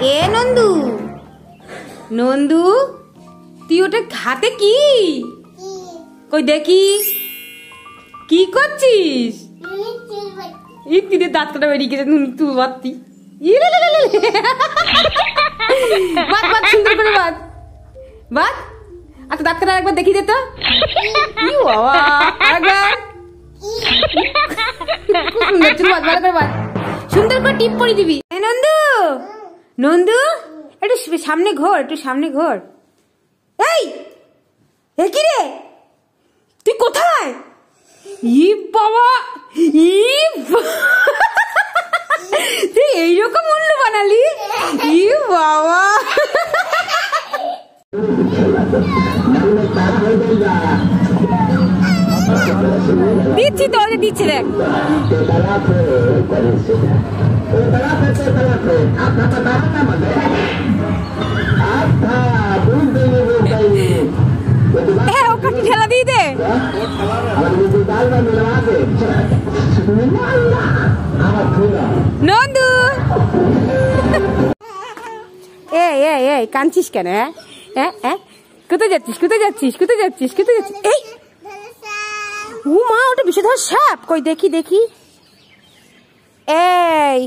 এ নন্দু, নন্দু তুই ওটা হাতে কি? কই দেখি কি করছিস? দাঁত কাটা বেরিয়ে গেছে, তুই বাতি সুন্দর করে বাদ বাদ। আচ্ছা দাঁত কাটা একবার দেখি দে তো। সুন্দর করে টিপ পরিয়ে দিবি। নন্দু, নন্দু একটু সামনে ঘোর, একটু সামনে ঘোর। এই কি রে, তুই কোথায়? ই বাবা, তুই এইরকম উল্লু বানালি? ই বাবা, দিচ্ছি তো, দিচ্ছি দেখ। ওকে ঠেলা দিয়ে দে। নন্দু এই কাঁদছিস কেন? হ্যাঁ কোথায় যাচ্ছিস, কোথায় যাচ্ছিস, কোথায় যাচ্ছিস, কোথায় যাচ্ছিস? এই ও মা, ওটা বিষধর সাপ। কই দেখি দেখি। এই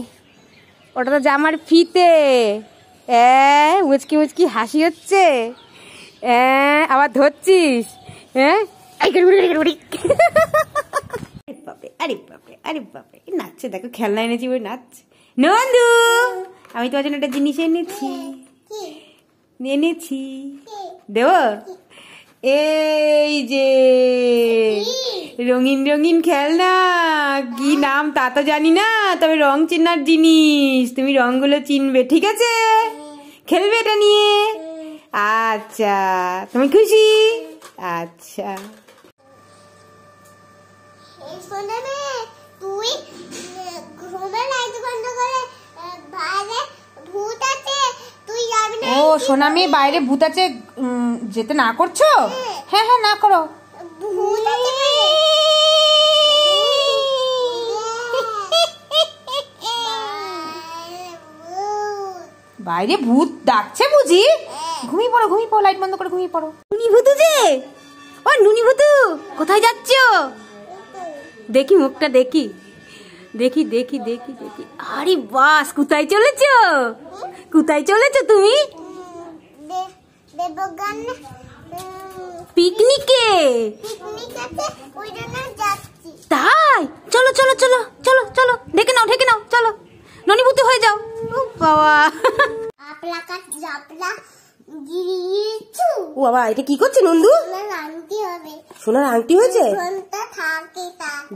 ওটা তো জামার ফিতে। মুচকি মুচকি হাসি হচ্ছে। আবার ধরছিস? আরে বাপরে, আরে বাপরে, আরে বাপরে, নাচছে দেখো, খেলনা এনেছি ওই নাচছে। নন্দু, আমি তোমার জন্য একটা জিনিস এনেছি দেব। এই যে রঙিন রঙিন খেলনা, কি নাম তা তো জানি না, তবে রং চেনার জিনিস, তুমি রংগুলো চিনবে, ঠিক আছে? খেলবে এটা নিয়ে? আচ্ছা, তুমি খুশি? আচ্ছা। ও সোনা মেয়ে, বাইরে ভূত আছে, যেতে না করছো? হ্যাঁ হ্যাঁ, না করো। বাইরে ভূত ডাকছে বুঝি? ঘুমিয়ে পড়ো, ঘুমিয়ে পড়ো, লাইট বন্ধ করে ঘুমিয়ে পড়ো। নুনি ভূতু যে, ও নুনি ভূতু, কোথায় যাচ্ছ? দেখি মুখটা, দেখি দেখি দেখি দেখি দেখি। আরে বাস, কোথায় চলেছ? কোথায় চলেছ তুমি? পিকনিকে। তাই? চলো চলো চলো চলো চলো, ঢেকে নাও, ঢেকে নাও, চলো ননি ভূতু হয়ে যাও। বাবা, ও বাবা, এটা কি করছে নন্দু? সোনার আংটি হয়েছে?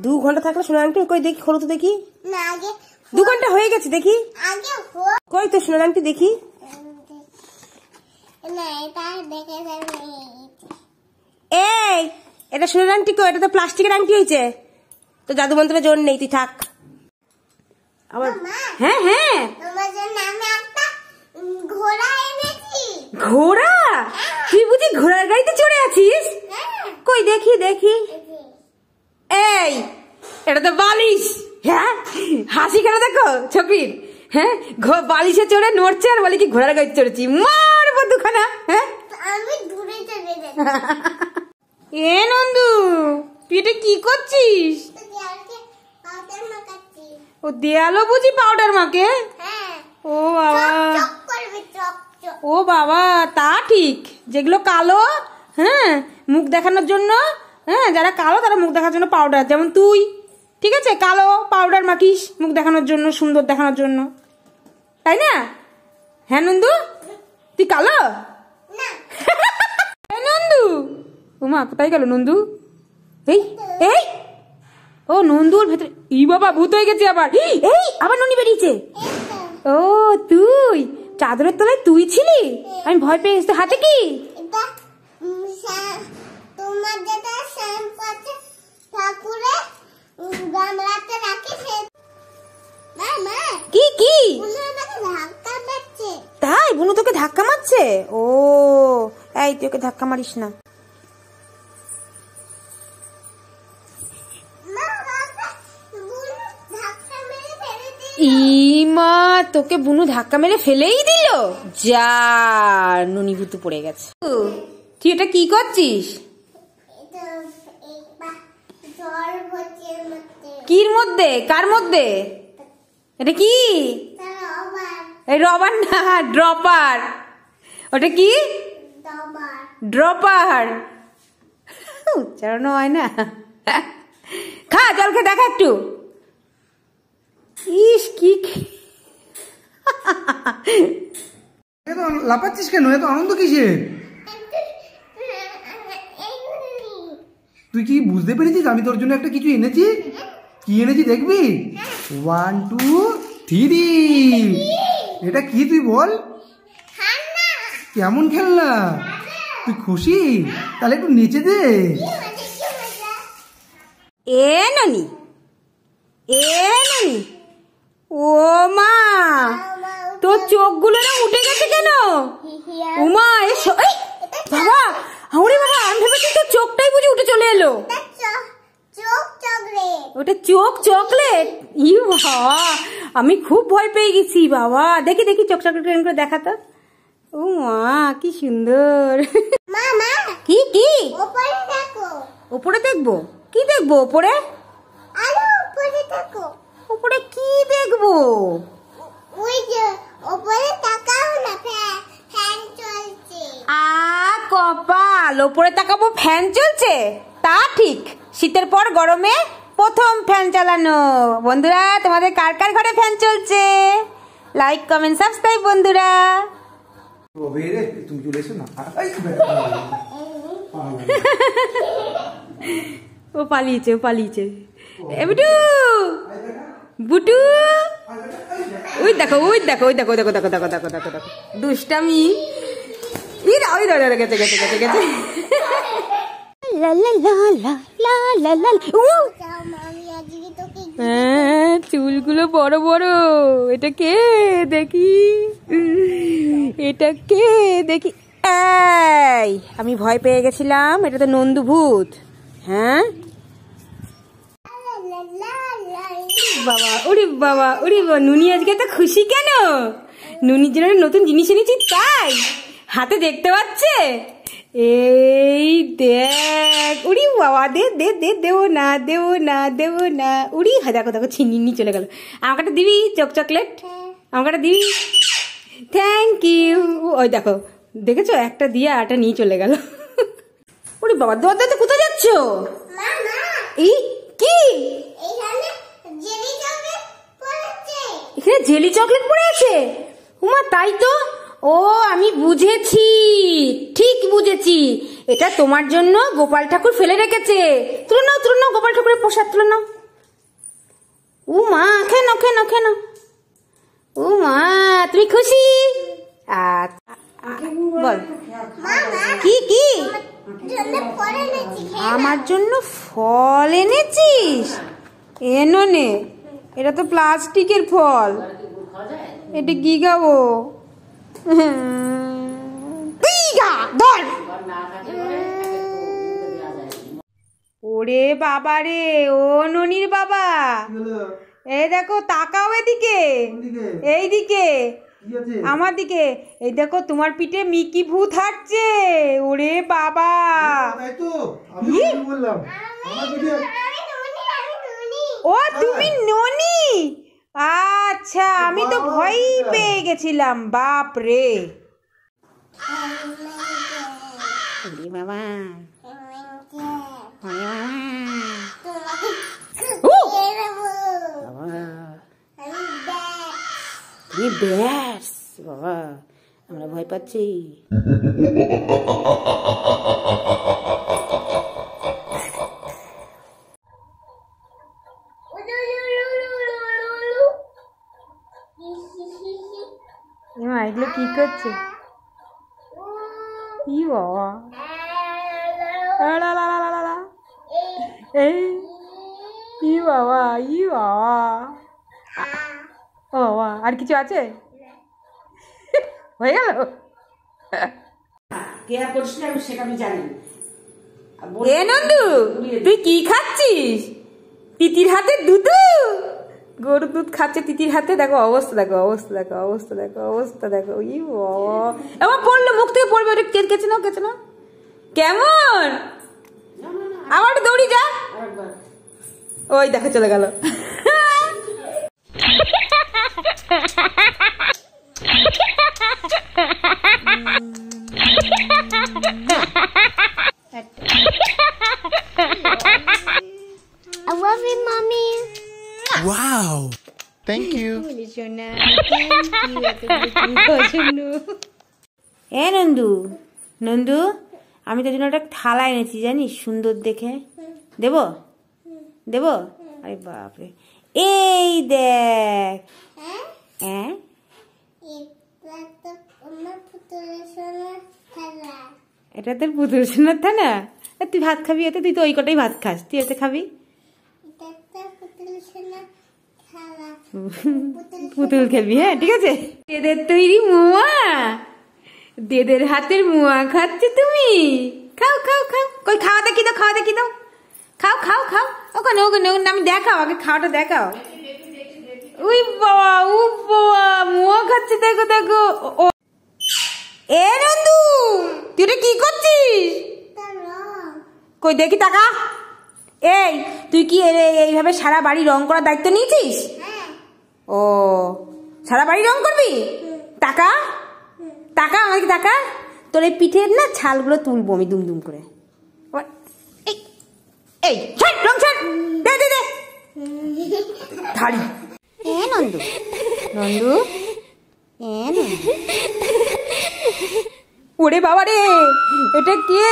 2 ঘন্টা থাকলে সোনার আংটি? কই দেখি, খোলো তো দেখি। 2 ঘন্টা হয়ে গেছে, দেখি কই তো সোনার আংটি, দেখি। এই এটা সোনার আংটি কই? এটা তো প্লাস্টিকের আংটি হয়েছে, তো জাদু মন্ত্রের জোর নেই, তুই থাক। আবার হ্যাঁ হ্যাঁ, ঘোড়া? তুই বুঝি ঘোড়ার গাড়িতে চড়ে আছিস? কই দেখি দেখি। এই এটা তো বালিশ। হ্যাঁ, হাসি কেন দেখো ছবির? হ্যাঁ, বালিশে চড়ে নড়ছে আর বলে কি ঘোড়ার গাড়িতে চড়েছি। মারবো দুখানা। হ্যাঁ, এ নন্দু, তুই এটা কি করছিস? ও দেয়ালও বুঝি পাউডার মাকে? ও বাবা, ও বাবা, তা ঠিক। যেগুলো কালো, হ্যাঁ, মুখ দেখানোর জন্য, হ্যাঁ, যারা কালো তারা মুখ দেখানোর জন্য পাউডার, যেমন তুই, ঠিক আছে, কালো পাউডার মাখিস মুখ দেখানোর জন্য, সুন্দর দেখানোর জন্য, তাই না? হ্যাঁ নন্দু, তুই কালো? নন্দু, ওমা কোথায় গেল নন্দু? এই এই ও নন্দুর ভেতরে, ই বাবা, ভূত হয়ে গেছে আবার। এই আবার ননি বেরিয়েছে। ও তুই চাদরের তলায় তুই ছিলি? আমি ভয় পেয়ে গেছি। হাতে কি? কি কি? তাই বুনু তোকে ধাক্কা মারছে? ও এই তুই ওকে ধাক্কা মারিস না। ই মা, তোকে বুনু ধাক্কা মেরে ফেলেই দিল। যা, নুনিভূতু পড়ে গেছে। তুই এটা কি করছিস? কির মধ্যে? কার মধ্যে? এটা কি? রবার না, ড্রপার। ওটা কি? ড্রপার। উচ্চারণ হয় না। খা, জল খেয়ে দেখা একটু। ইস, কি লাপাচ্ছিস কেন? এত আনন্দ কিসের? তুই কি বুঝতে পেরেছিস আমি তোর জন্য একটা কিছু এনেছি? কি এনেছি দেখবি? 1 2 3। এটা কি তুই বল? কেমন খেলনা? তুই খুশি? তাহলে একটু নেচে দে। এ ননি, এ ননি। ও মা, তোর চোখগুলো না উঠে গেছে কেন? উমা, বাবা, ওরে বাবা, আমি ভেবেছি তোর চোখটাই বুঝি উঠে চলে এলো। ওটা চোখ চকলেট? ইউ বাবা, আমি খুব ভয় পেয়ে গেছি বাবা। দেখি দেখি চোখ চকলেট করে দেখাতো। ও মা, কি সুন্দর। কি কি? ওপরে দেখবো? কি দেখবো ওপরে? ওপরে কি দেখবো? কপাল, ওপরে তাকাবো, ফ্যান চলছে? তা ঠিক, শীতের পর গরমে প্রথম ফ্যান চালানো। বন্ধুরা, তোমাদের কার কার ঘরে ফ্যান চলছে? লাইক, কমেন্ট, সাবস্ক্রাইব বন্ধুরা। তুমি চলে এসো না। ও পালিয়েছে, ও পালিয়েছে। বুটু, বুটু, ওই দেখো, ওই দেখো, ওই দেখো, দেখো দেখো দেখো দেখো দেখো দেখো দুষ্টামি। ওই ধরে গেছে গেছে গেছে গেছে। চুলগুলো বড় বড়। এটা কে দেখি? এটা কে দেখি? এই, আমি ভয় পেয়ে গেছিলাম। এটা তো নন্দু ভূত। হ্যাঁ বাবা, ওরে বাবা, ওরে বাবা। নুনি আজকে তো খুশি কেন? নুনির জন্য নতুন জিনিস এনেছি তাই। হাতে দেখতে পাচ্ছে। এই দেখ, উড়ি বাবা, দে দে দে, দেবো না, দেবো না, দেবো না। উড়ি, দেখো দেখো, ছিনিয়ে চলে গেল। আমাকে একটা দিবি চক চকলেট? আমাকে একটা দিবি? Thank you. ওই দেখো, দেখেছো, একটা দিয়ে আটা নিয়ে চলে গেল। ওরে বাবা, দরজাতে কোথায় যাচ্ছ? এই কি? এখানে জেলি চকলেট পড়ে আছে? উমা, তাই তো। ও, আমি বুঝেছি, ঠিক বুঝেছি। এটা তোমার জন্য গোপাল ঠাকুর ফেলে রেখেছে। তুলে নাও, তুলে নাও, গোপাল ঠাকুরের প্রসাদ তুলে নাও। ও মা, খেয়ে নাও, খেয়ে নাও, খেয়ে নাও। ও মা, তুমি খুশি? বল, কি কি? আমার জন্য ফল এনেছিস? এনো নে, এটা তো প্লাস্টিকের ফল। এটা কি খাবো? ওরে বাবা রে, ও ননির বাবা, এই দেখো, তাকাও এদিকে, এই দিকে, আমার দিকে। এই দেখো, তোমার পিঠে মিকি ভূত হাঁটছে। ওরে বাবা, ও তুমি ননি? আচ্ছা, আমি তো ভয়ই পেয়ে গেছিলাম। বাপ রে, বাবা, ব্যাস বাবা, আমরা ভয় পাচ্ছি। এগুলো কি করছে? ই বাবা, এই ই বাবা, ই বাবা, ও বাবা, আর কিছু আছে? হয়ে গেল? এ নন্দু, তুই কি খাচ্ছিস? তিতির হাতে দুধু? গরুর দুধ খাচ্ছে তিতির হাতে। দেখো অবস্থা, দেখো অবস্থা, দেখো অবস্থা, দেখো অবস্থা, দেখো। ই বাবা, এবার পড়লো, মুখ থেকে পড়বে। ওটা কেচে নাও, কেচে নাও। কেমন আবার দৌড়ি যা। ওই দেখো চলে গেল। I love you, mommy. Wow. Thank you. এ নন্দু, নন্দু, আমি তোর জন্য একটা থালা এনেছি জানিস, সুন্দর দেখে। দেবো, দেবো? আরে বাপরে, এই দেখ। হ্যাঁ, এটা তোর পুতুল সোনার থানা। তুই ভাত খাবি এতে? তুই তো ওই কটাই ভাত খাস, তুই এতে খাবি? পুতুল খেলবি? হ্যাঁ ঠিক আছে। দেদের তৈরি মুয়া, দেদের হাতের মুয়া খাচ্ছে তুমি। খাও খাও খাও। কই খাওয়া দেখি দাও, খাওয়া দেখি দাও। খাও খাও খাও। ওখানে ওখানে আমি দেখাও, আগে খাওয়াটা দেখাও। উই বাবা, উ বাবা, মুয়া খাচ্ছে, দেখো দেখো। এ নন্দু, তুই এটা কি করছিস? কই দেখি, টাকা। এই তুই কি এইভাবে সারা বাড়ি রং করার দায়িত্ব নিয়েছিস? ও, সারা বাড়ি রং করবি? টাকা, টাকা, আমাকে টাকা। তোর এই পিঠের না ছালগুলো তুলবো আমি দুম দুম করে। এই ছাড়, রং ছাড়, দে দে দে থাড়ি। এ নন্দু, নন্দু, এ নন্দু। ওরে বাবা রে, এটা কে?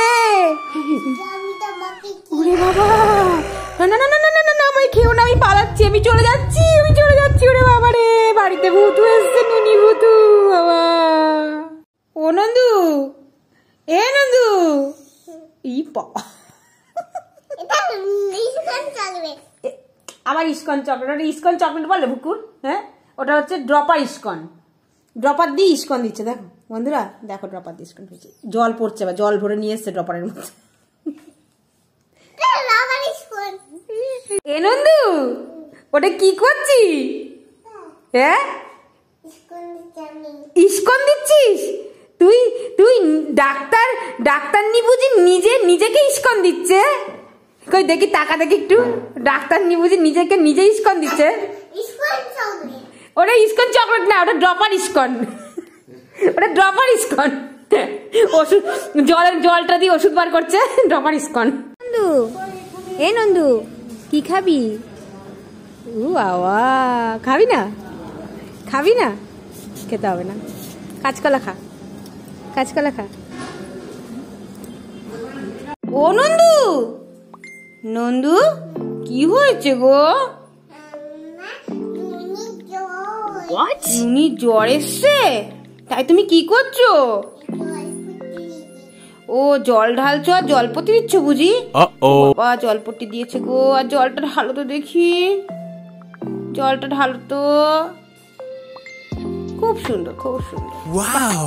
ওরে বাবা, না না না না না না না, আমি খেও না, আমি পালাচ্ছি, আমি চলে যাচ্ছি, আমি চলে যাচ্ছি। ওরে বাবা রে, বাড়িতে ভূতু এসছে, নুনি ভূতু বাবা। ও নন্দু, এ নন্দু, ই বাবা, আমার ইস্কন চকলেট। ওটা ইস্কন চকলেট বলে বুকুর? হ্যাঁ, ওটা হচ্ছে ড্রপার ইস্কন। ড্রপার দিয়ে ইস্কন দিচ্ছে। দেখো বন্ধুরা, দেখো ড্রপার দিয়ে ইস্কন হয়েছে। জল পড়ছে, বা জল ভরে নিয়ে এসছে ড্রপারের মধ্যে। এ নন্দু, ওটা কি করছি? হ্যাঁ, ইস্কন দিচ্ছিস তুই? তুই ডাক্তার, ডাক্তার নি বুঝি নিজেকে ইস্কন দিচ্ছে? কই দেখি, টাকা দেখি একটু। ডাক্তার নি বুঝি নিজেকে নিজে ইস্কন দিচ্ছে? ওটা ইস্কন চকলেট না, ওটা ড্রপার ইস্কন। ওটা ড্রপার ইস্কন। ওষুধ, জলটা দিয়ে ওষুধ বার করছে, ড্রপার ইস্কন। নন্দু, এ নন্দু, কি খাবি? ও বাবা, খাবি না? খাবি না? খেতে হবে না, কাঁচকলা খা, কাঁচকলা খা। ও নন্দু, নন্দু, কি হয়েছে গো? নুনি জ্বর এসছে? তাই তুমি কি করছো? ও জল ঢালছো আর জলপটি দিচ্ছ বুঝি? বাবা, জলপটি দিয়েছে গো। আর জলটা ঢালো তো দেখি, জলটা ঢালো তো। খুব সুন্দর, খুব সুন্দর। Wow.